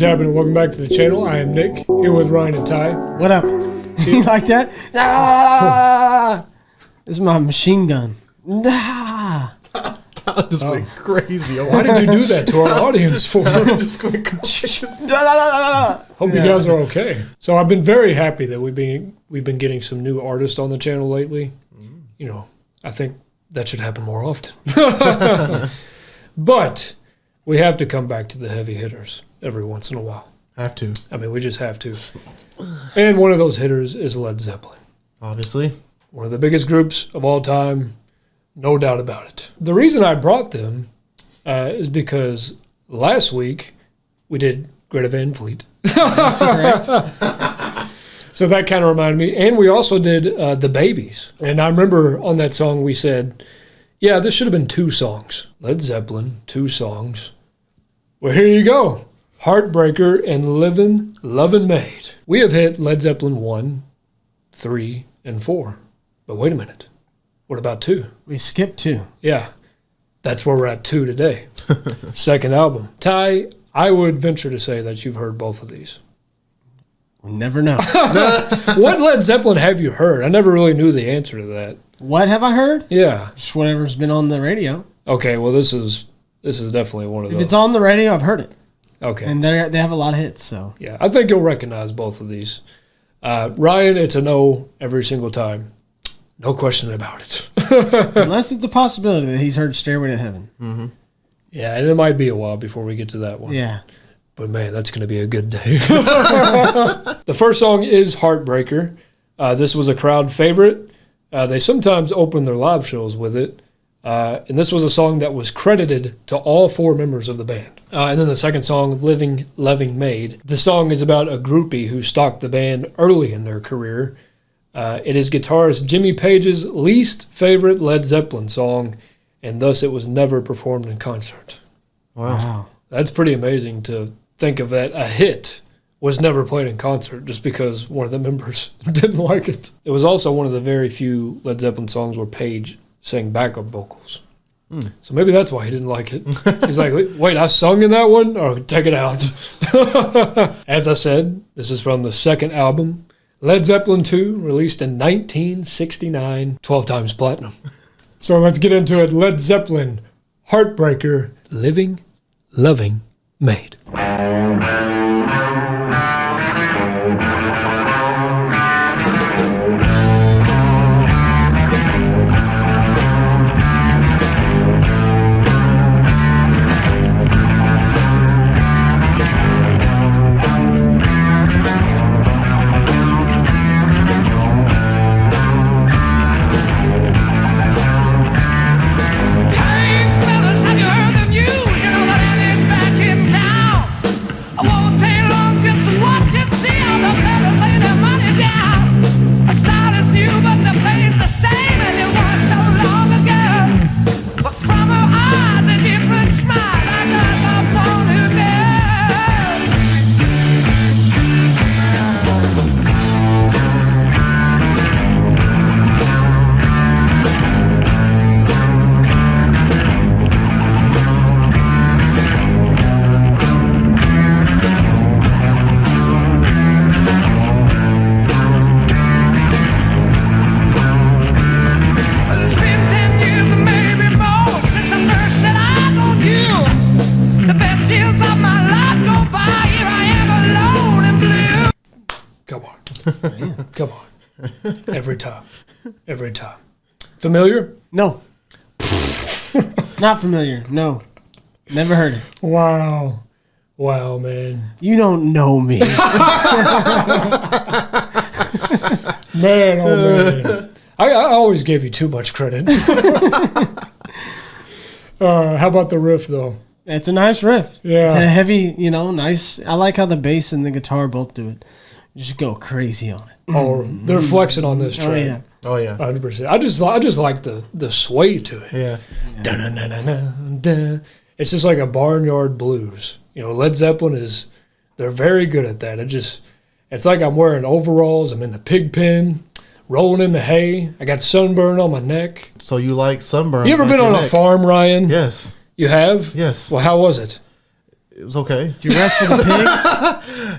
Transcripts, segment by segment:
What's happening? Welcome back to the channel. I am Nick, here with Ryan and Ty. What up? You like that? Ah! This is my machine gun. Ah! Tyler just went crazy. Why did you do that to our audience for? Just going Hope you guys are okay. So I've been very happy that we've been getting some new artists on the channel lately. You know, I think that should happen more often. But we have to come back to the heavy hitters every once in a while. Have to. I mean, we just have to. And one of those hitters is Led Zeppelin. Obviously. One of the biggest groups of all time, no doubt about it. The reason I brought them is because last week we did Greta Van Fleet. So that kind of reminded me. And we also did The Babies. And I remember on that song we said, yeah, this should have been 2 songs. Led Zeppelin, 2 songs. Well, here you go. Heartbreaker and Loving Maid. We have hit Led Zeppelin 1, 3, and 4. But wait a minute. What about 2? We skipped 2. Yeah. That's where we're at 2 today. Second album. Ty, I would venture to say that you've heard both of these. We'll never know. What Led Zeppelin have you heard? I never really knew the answer to that. What have I heard? Yeah. Just whatever's been on the radio. Okay, well this is definitely one of those. If it's on the radio, I've heard it. Okay. And they have a lot of hits, so. Yeah, I think you'll recognize both of these. Ryan, it's a no every single time. No question about it. Unless it's a possibility that he's heard Stairway to Heaven. Mm-hmm. Yeah, and it might be a while before we get to that one. Yeah. But man, that's going to be a good day. The first song is Heartbreaker. This was a crowd favorite. They sometimes open their live shows with it. And this was a song that was credited to all 4 members of the band. And then the second song, Loving Maid. The song is about a groupie who stalked the band early in their career. It is guitarist Jimmy Page's least favorite Led Zeppelin song, and thus it was never performed in concert. Wow. That's pretty amazing to think of that. A hit was never played in concert just because one of the members didn't like it. It was also one of the very few Led Zeppelin songs where Page sang backup vocals. So maybe that's why he didn't like it. He's like, wait, I sung in that one? Oh, take it out. As I said, this is from the second album, Led Zeppelin 2, released in 1969, 12 times platinum. So let's get into it. Led Zeppelin, Heartbreaker, Loving Maid. Come on. Every time. Familiar? No. Not familiar. No. Never heard it. Wow, man. You don't know me. Man, oh man. I always gave you too much credit. How about the riff, though? It's a nice riff. Yeah. It's a heavy, nice. I like how the bass and the guitar both do it. Just go crazy on it. Oh, they're flexing on this track. Oh, yeah. 100%. I just like the sway to it. Yeah. Dun-dun-dun-dun-dun. It's just like a barnyard blues. Led Zeppelin they're very good at that. It's like I'm wearing overalls. I'm in the pig pen, rolling in the hay. I got sunburn on my neck. So you like sunburn? You ever been on a farm, Ryan? Yes. You have? Yes. Well, how was it? it was okay. Did you wrestle the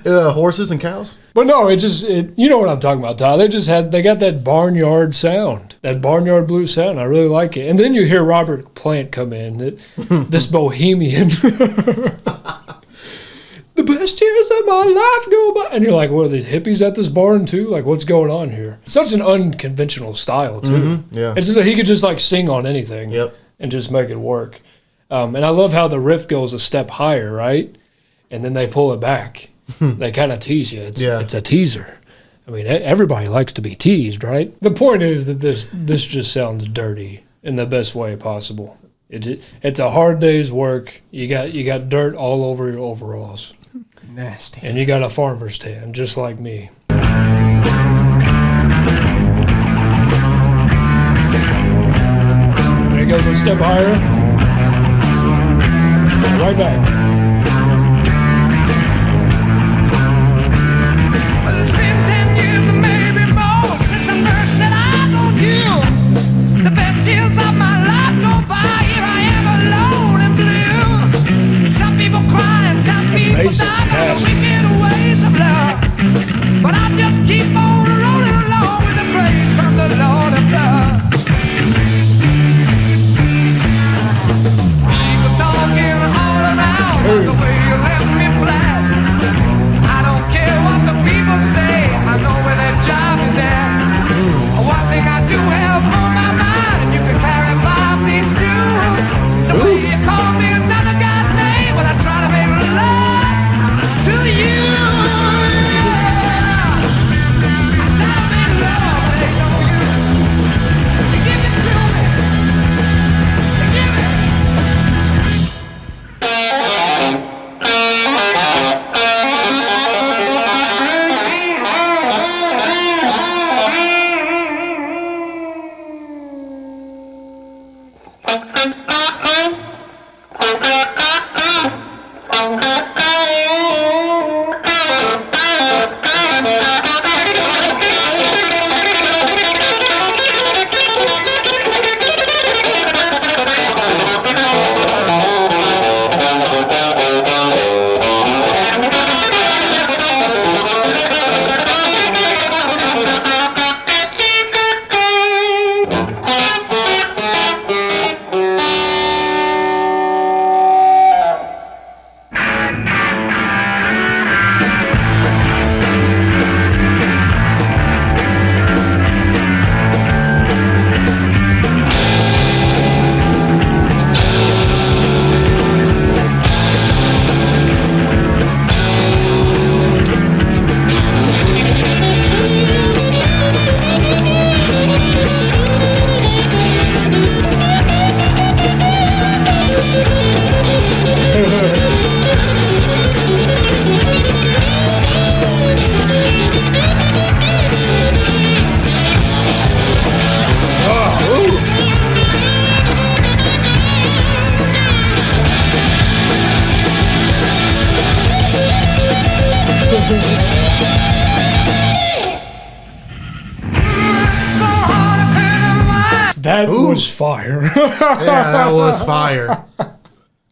pigs? Horses and cows. But no, you know what I'm talking about, Todd. They got that barnyard sound, that barnyard blues sound. I really like it. And then you hear Robert Plant come in, this bohemian. The best years of my life go by. And you're like, what are the hippies at this barn too? Like, what's going on here? Such an unconventional style too. Mm-hmm, yeah. It's just that he could just like sing on anything and just make it work. And I love how the riff goes a step higher, right? And then they pull it back. They kind of tease you. It's a teaser. I mean, everybody likes to be teased, right? The point is that this just sounds dirty in the best way possible. It's a hard day's work. You got dirt all over your overalls. Nasty. And you got a farmer's tan, just like me. There he goes a step higher. Right back. Well, it's been 10 years or maybe more since I first set eyes on you. The best years of my life go by. Here I am alone and blue. Some people cry and some people die for the wicked ways of love. But I just keep on rolling along with the praise from the Lord of love. People talking all around about the way you left me flat. I don't care what the people say. I know where their job is at. One thing I do have on my mind, if you could clarify, please do. So when you call me another guy's name, but I try to make love to you. I try to make love, but ain't no use. Give it to me. Give it. That was fire. Yeah, that was fire.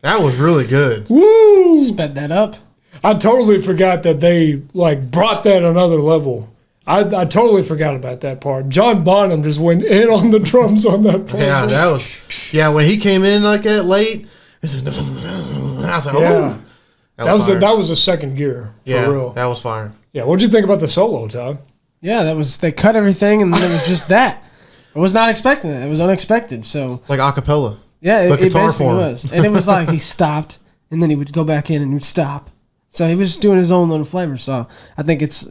That was really good. Woo! Sped that up. I totally forgot that they like brought that another level. I totally forgot about that part. John Bonham just went in on the drums on that part. Yeah, that was. Yeah, when he came in like that late, I was like, Yeah. oh, That was a second gear for real. That was fire. Yeah, what'd you think about the solo, Todd? Yeah, they cut everything and then it was just that. I was not expecting that. It was unexpected. So It's like a cappella. yeah, But it guitar basically form. was. And it was like he stopped and then he would go back in and he'd stop. So he was just doing his own little flavor. So I think it's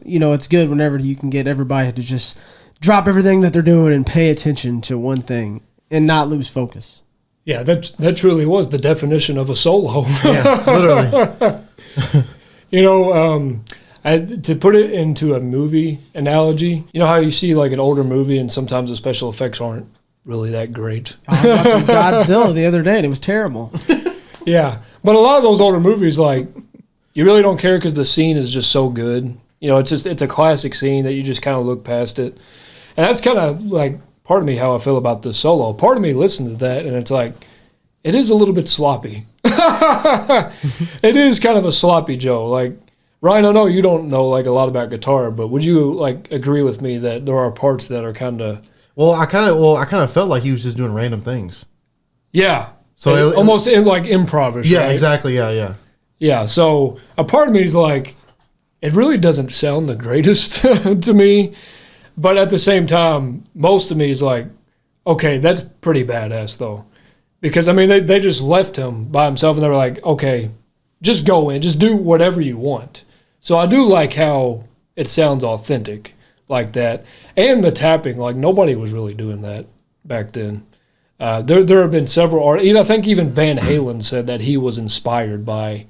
good whenever you can get everybody to just drop everything that they're doing and pay attention to one thing and not lose focus. Yeah, that truly was the definition of a solo. Yeah, literally. To put it into a movie analogy, you know how you see like an older movie and sometimes the special effects aren't really that great. I was watching Godzilla the other day and it was terrible. Yeah, but a lot of those older movies, like, you really don't care because the scene is just so good. It's a classic scene that you just kind of look past it. And that's kind of like part of me how I feel about the solo. Part of me listens to that and it's like, it is a little bit sloppy. It is kind of a sloppy Joe. Like, Ryan, I know you don't know like a lot about guitar, but would you like agree with me that there are parts that are kind of I kind of felt like he was just doing random things. yeah, So almost in like improvish. Yeah, right? exactly. Yeah. Yeah. So a part of me is like, it really doesn't sound the greatest to me, but at the same time, most of me is like, okay, that's pretty badass though, because I mean they just left him by himself and they were like, okay, just go in, just do whatever you want. So I do like how it sounds authentic like that, and the tapping. Like nobody was really doing that back then. There have been several artists. I think even Van Halen said that he was inspired by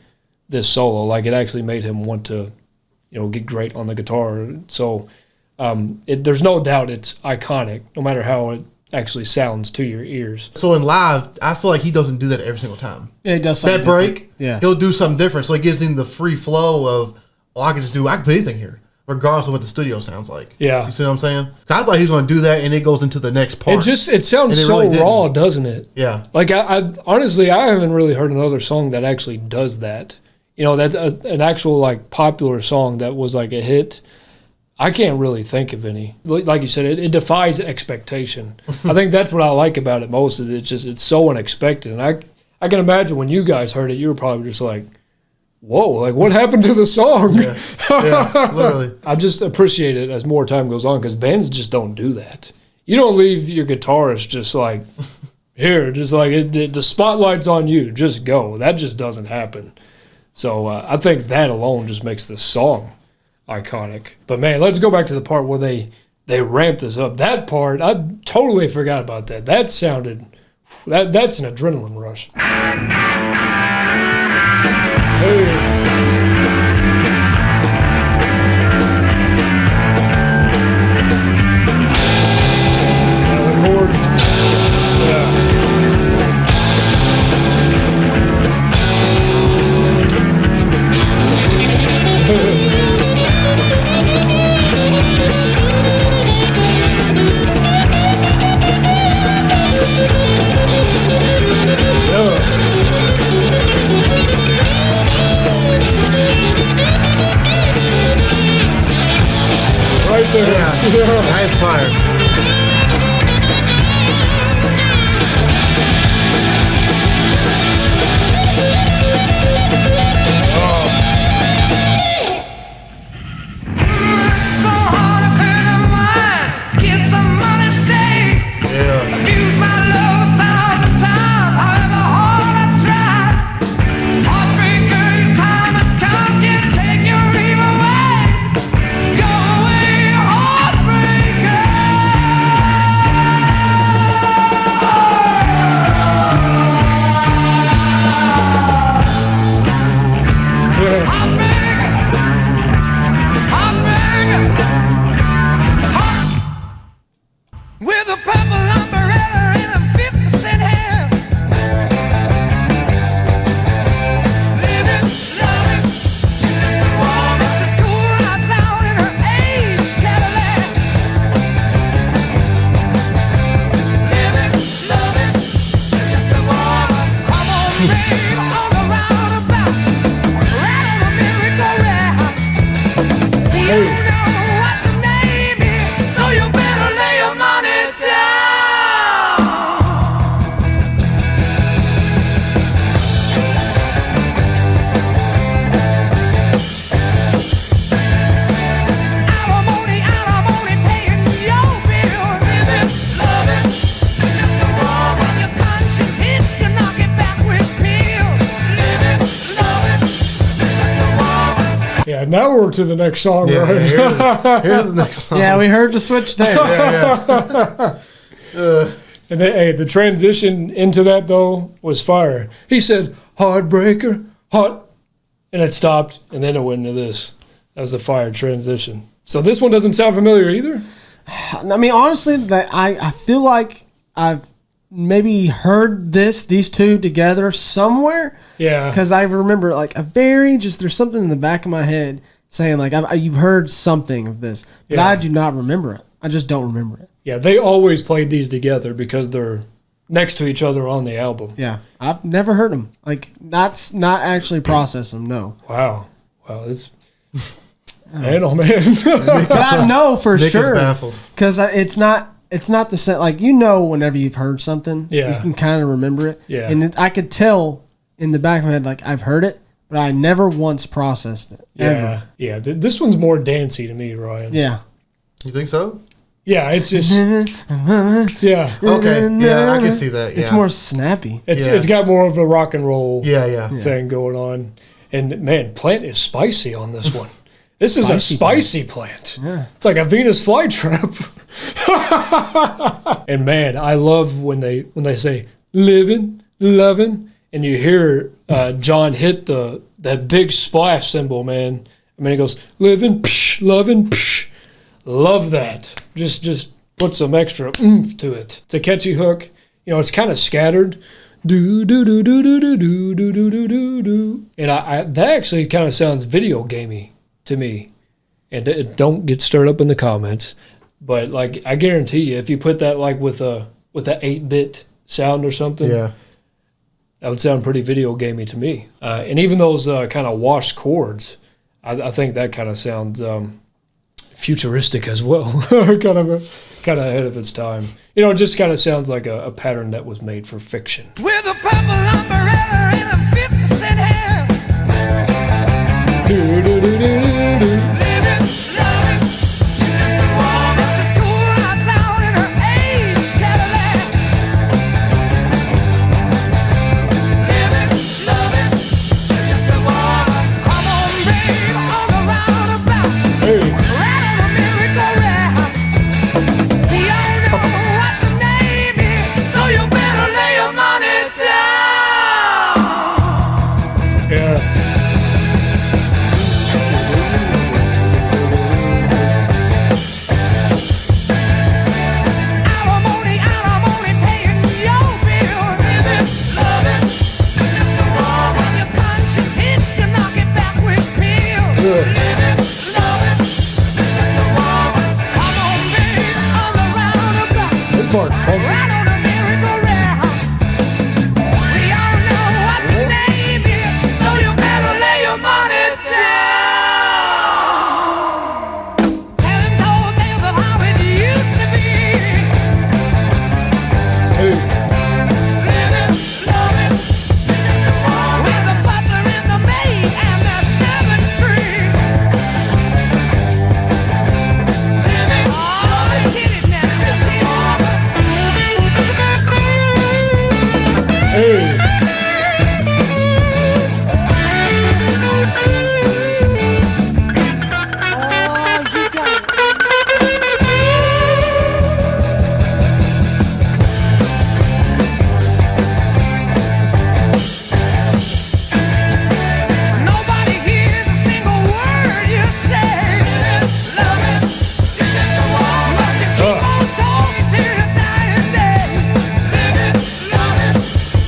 this solo. Like it actually made him want to, get great on the guitar. So there's no doubt it's iconic, no matter how it actually sounds to your ears. So in live, I feel like he doesn't do that every single time. Yeah, he does something That break, different. Yeah. he'll do something different. So it gives him the free flow of, I can put anything here, regardless of what the studio sounds like. Yeah. You see what I'm saying? I thought he was going to do that, and it goes into the next part. It sounds And it so really raw, doesn't it? Yeah. Like I honestly, I haven't really heard another song that actually does that. That's an actual like popular song that was like a hit. I can't really think of any. Like you said, it defies expectation. I think that's what I like about it most. Is it's so unexpected, and I can imagine when you guys heard it, you were probably just like, "Whoa! Like what happened to the song?" Yeah, literally. I just appreciate it as more time goes on because bands just don't do that. You don't leave your guitarist just like here, just like the spotlight's on you. Just go. That just doesn't happen. So I think that alone just makes the song iconic. But man, let's go back to the part where they ramped this up. That part, I totally forgot about that. That sounded, that's an adrenaline rush. Hey. Record. Yeah. Right there. Yeah. Nice fire. So hard to clear the mind, get some money saved. Yeah. Abuse my love 1,000 times, however hard I try. Heartbreaker, your time has come, can't take your leave away. Go away, heartbreaker. Yeah. Heartbreaker, heartbreaker, heart with a purple umbrella and a 50-cent hand. Living, loving, the woman is cool outside in her age Cadillac. Living, loving, just the woman. Come on, babe, on the roundabout, right on the merry-go-round. You know what the name is, so you better lay your money down. Alimony paying your bill. Living, loving, just a woman. Your conscience hits you, knock it back with pills. Living, loving, just a woman. Yeah, now we're to the next song, Yeah. right? Here's the next song. Yeah, we heard the switch there. And the transition into that, though, was fire. He said, Heartbreaker, hot, and it stopped, and then it went into this. That was a fire transition. So this one doesn't sound familiar either? I mean, honestly, I feel like I've maybe heard these two together somewhere. Yeah. Because I remember like there's something in the back of my head saying like you've heard something of this, but Yeah. I do not remember it. I just don't remember it. Yeah, they always played these together because they're next to each other on the album. Yeah, I've never heard them. Like, not actually process them. No, Wow, it's man, oh man. but I know for Nick sure is baffled. because it's not the same. Like, whenever you've heard something, Yeah. you can kind of remember it. Yeah. And I could tell in the back of my head, like, I've heard it, but I never once processed it. Ever. Yeah. This one's more dancey to me, Ryan. Yeah. You think so? Yeah, it's just yeah. Okay. Yeah, I can see that. Yeah. It's more snappy. It's got more of a rock and roll Yeah. thing going on. And man, Plant is spicy on this one. This is a Spicy spicy Plant. Yeah. It's like a Venus flytrap. And man, I love when they say living, loving, and you hear John hit that big splash cymbal, man. I mean, it goes living, psh, loving, psh. Love that. Just put some extra oomph to it. It's a catchy hook. You know, it's kind of scattered. Do do do do do do do do do do do do. And I that actually kind of sounds video gamey to me. And don't get stirred up in the comments, but like I guarantee you, if you put that like with a 8-bit sound or something, Yeah. that would sound pretty video gamey to me. And even those kind of washed chords, I think that kind of sounds futuristic as well, kind of ahead of its time. You know, it just kind of sounds like a pattern that was made for fiction. With a purple umbrella and a 50-cent hand. Do, do, do, do, do, do. Living, loving, she's just a woman. Just cool right down in her age Cadillac. Living, loving, she's just a woman. Come on, babe, on the roundabout. Hey. Right on the merry-go-round. We all know what the name is, so you better lay your money down. Yeah. Alimony, paying your bill. Living, loving, just a woman. Your conscience hits you, knock it back with pills. Good. Living, loving, just a woman. Come on, babe, on the roundabout. This part's funky. Right on the merry-go-round. We all know what the name is, so you better lay your money down. Telling old tales of how it used to be. Hey. Living, loving, with the butler and the maid and the 7th Street. Living, oh, get it now, Hey. Nobody hears a single word you say. Loving, you're just a woman. You keep on talking till your dying day. Living, loving,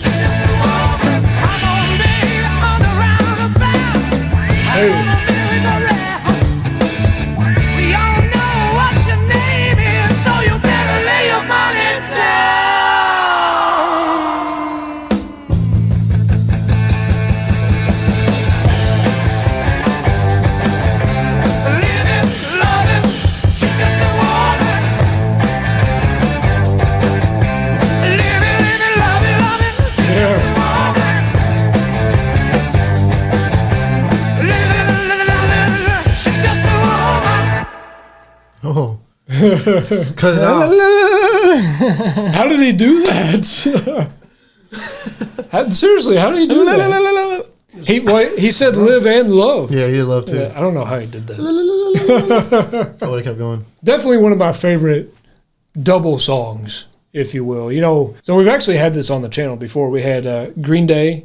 you're just a woman. Come on, baby, on the roundabout. Hey. On the merry-go-round. We all know what your name is, so you better lay your money down. Living, loving, she's just a woman. Living, loving, she's just a woman. Living, loving, she's just a woman. Oh. Just cut it out. How did he do that? Seriously, how did he do that? He said live and love. Yeah, he'd love to. Yeah, I don't know how he did that. I would have kept going. Definitely one of my favorite double songs, if you will. You know, so we've actually had this on the channel before. We had Green Day,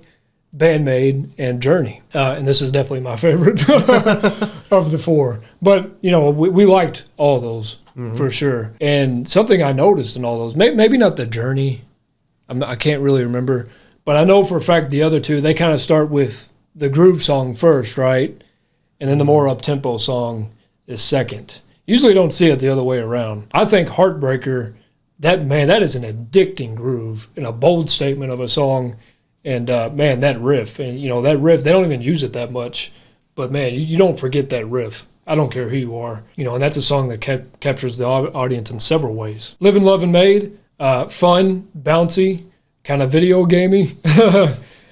Band Maid, and Journey. And this is definitely my favorite of the four. But, you know, we liked all those for sure. And something I noticed in all those, maybe not the Journey, I can't really remember, but I know for a fact the other two, they kind of start with the groove song first, right? And then the more up-tempo song is second. Usually don't see it the other way around. I think Heartbreaker that is an addicting groove and a bold statement of a song. And man, that riff, and that riff, they don't even use it that much, but man, you don't forget that riff. I don't care who you are, and that's a song that captures the audience in several ways. Living, Loving Maid, fun, bouncy, kind of video gamey,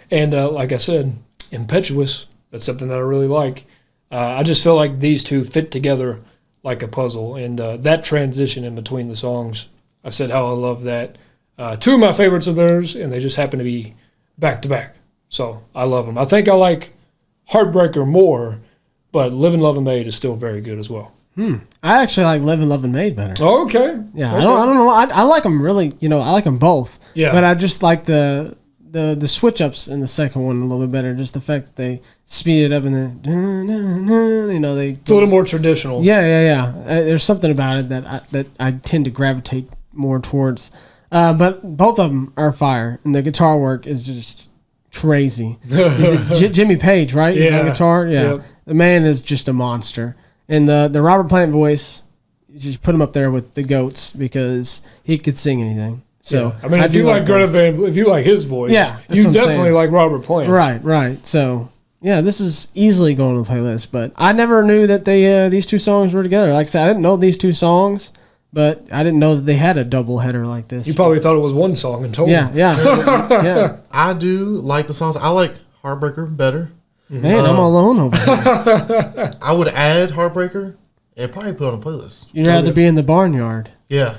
and like I said, impetuous. That's something that I really like. I just feel like these two fit together like a puzzle, and that transition in between the songs, I said how I love that. Two of my favorites of theirs, and they just happen to be back to back, so I love them. I think I like Heartbreaker more, but Living, Loving Maid is still very good as well. I actually like Living, Loving Maid better. Oh, okay. Yeah, okay. I don't know. I like them really. I like them both. Yeah. But I just like the switch ups in the second one a little bit better. Just the fact that they speed it up and then they. It's a little more traditional. Yeah. There's something about it that I tend to gravitate more towards. But both of them are fire, and the guitar work is just crazy. Is it Jimmy Page, right? He's on guitar. Yeah. Yep. The man is just a monster. And the Robert Plant voice, you just put him up there with the goats because he could sing anything. So I mean, if you like Greta Van, if you like his voice, you definitely like Robert Plant. Right. So yeah, this is easily going on the playlist. But I never knew that these two songs were together. Like I said, I didn't know these two songs, but I didn't know that they had a double header like this. You probably thought it was one song and told me. Yeah. I do like the songs. I like Heartbreaker better. Man, I'm alone over here. I would add Heartbreaker and probably put it on a playlist. You'd rather be in the barnyard. Yeah.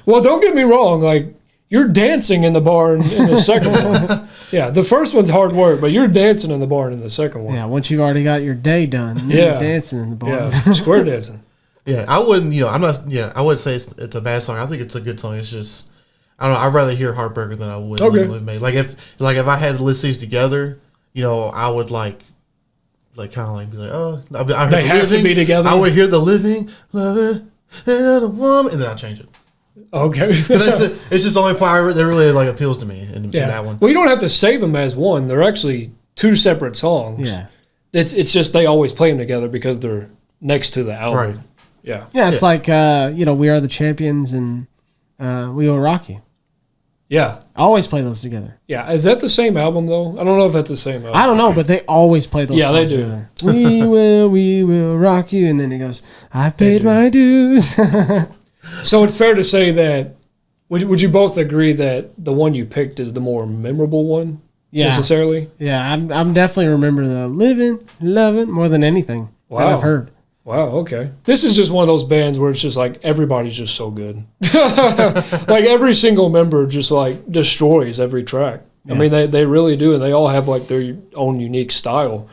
Well, don't get me wrong. Like, you're dancing in the barn in the second one. Yeah, the first one's hard work, but you're dancing in the barn in the second one. Yeah, once you've already got your day done, you're dancing in the barn. Yeah, square dancing. Yeah, I wouldn't, I'm not, I wouldn't say it's a bad song. I think it's a good song. It's just, I don't know, I'd rather hear Heartbreaker than I would Living Maid. Like if I had to list these together, I would kind of be like, oh, I heard they have to be together. I would hear the living, loving, and the woman, and then I'll change it. Okay. It's just the only part that really appeals to me in that one. Well, you don't have to save them as one. They're actually two separate songs. Yeah. It's just they always play them together because they're next to the album. Right. Yeah. Yeah, it's like, We Are the Champions and We Will Rock You. Yeah. I always play those together. Yeah. Is that the same album, though? I don't know if that's the same album. I don't know, but they always play those songs they do. together. We will rock you. And then he goes, I paid my dues. So it's fair to say that, would you both agree that the one you picked is the more memorable one? Yeah. Necessarily? Yeah, I'm definitely remember the living, loving more than anything that I've heard. Wow, okay. This is just one of those bands where it's just like everybody's just so good. Like every single member just like destroys every track. Yeah. I mean, they really do, and they all have like their own unique style.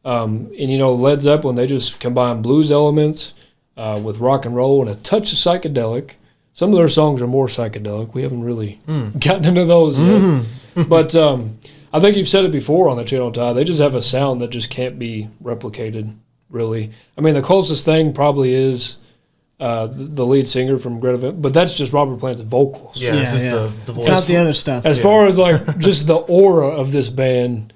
And Led Zeppelin, they just combine blues elements with rock and roll and a touch of psychedelic. Some of their songs are more psychedelic. We haven't really gotten into those yet. But I think you've said it before on the channel, Ty. They just have a sound that just can't be replicated. Really, I mean, the closest thing probably is the lead singer from Greta Van, but that's just Robert Plant's vocals. Yeah, it's just the voice. It's not the other stuff. As far as like just the aura of this band,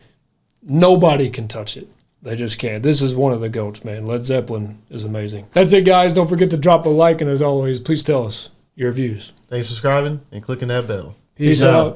nobody can touch it. They just can't. This is one of the GOATs, man. Led Zeppelin is amazing. That's it, guys. Don't forget to drop a like, and as always, please tell us your views. Thanks for subscribing and clicking that bell. Peace out.